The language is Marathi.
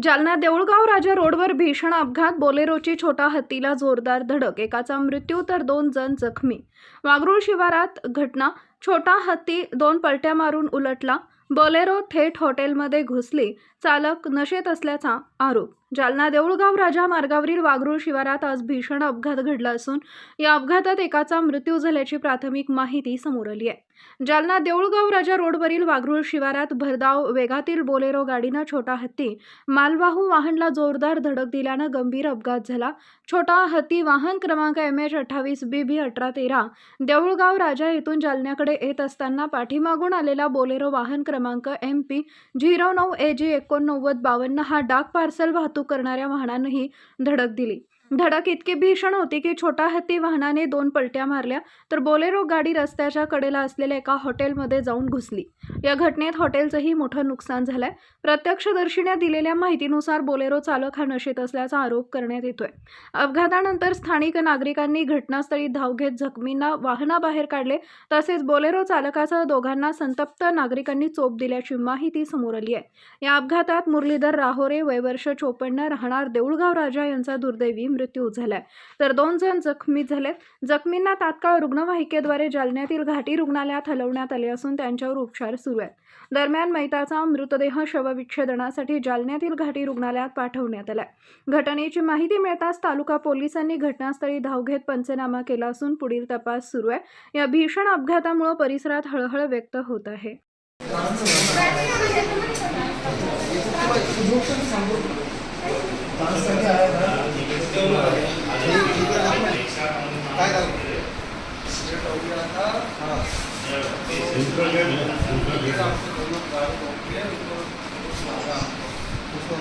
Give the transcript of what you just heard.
जालना देऊळगाव राजा रोडवर भीषण अपघात. बोलेरोची छोटा हत्तीला जोरदार धडक. एकाचा मृत्यू तर 2 जण जखमी. वाघरूळ शिवारात घटना. छोटा हत्ती 2 पलट्या मारून उलटला. बोलेरो थेट हॉटेलमध्ये घुसली. चालक नशेत असल्याचा आरोप. जालना देऊळगाव राजा मार्गावरील वाघरूळ शिवारात आज भीषण अपघात घडला असून या अपघातात एकाचा मृत्यू झाल्याची प्राथमिक माहिती समोर आली आहे. जालना देऊळगाव राजा रोडवरील वाघरूळ शिवारात भरधाव वेगातील बोलेरो गाडीनं छोटा हत्ती मालवाहू वाहनला जोरदार धडक दिल्यानं गंभीर अपघात झाला. छोटा हत्ती वाहन क्रमांक MH28BB1813 देऊळगाव राजा येथून जालन्याकडे येत असताना पाठीमागून आलेला बोलेरो वाहन क्रमांक MP09AG8952 हा डाक पार्सल वाहतूक करणाऱ्या वाहनानंही धडक दिली. धडक इतकी भीषण होती की छोटा हत्ती वाहनाने 2 पलट्या मारल्या तर बोलेरो गाडी रस्त्याच्या कडेला असलेल्या एका हॉटेलमध्ये जाऊन घुसली. या घटनेत हॉटेलचंही मोठं नुकसान झालंय. प्रत्यक्षदर्शीने दिलेल्या माहितीनुसार बोलेरो चालक हा नशेत असल्याचा आरोप करण्यात येतोय. अपघातानंतर स्थानिक नागरिकांनी घटनास्थळी धाव घेत जखमींना वाहनाबाहेर काढले. तसेच बोलेरो चालकासह दोघांना संतप्त नागरिकांनी चोप दिल्याची माहिती समोर आली आहे. या अपघातात मुरलीधर राहोरे वय वर्ष 54 राहणार देऊळगाव राजा यांचा दुर्दैवी मृत्यू झालाय तर 2 जण जखमी झालेत. जखमींना तात्काळ रुग्णवाहिकेद्वारे जालन्यातील घाटी रुग्णालयात हलवण्यात आले असून त्यांच्यावर उपचार सुरू आहेत. दरम्यान मैताचा मृतदेह शवविच्छेदनासाठी जालन्यातील घाटी रुग्णालयात पाठवण्यात आलाय. घटनेची माहिती मिळताच तालुका पोलिसांनी घटनास्थळी धाव घेत पंचनामा केला असून पुढील तपास सुरू आहे. या भीषण अपघातामुळे परिसरात हळहळ व्यक्त होत आहे. उसको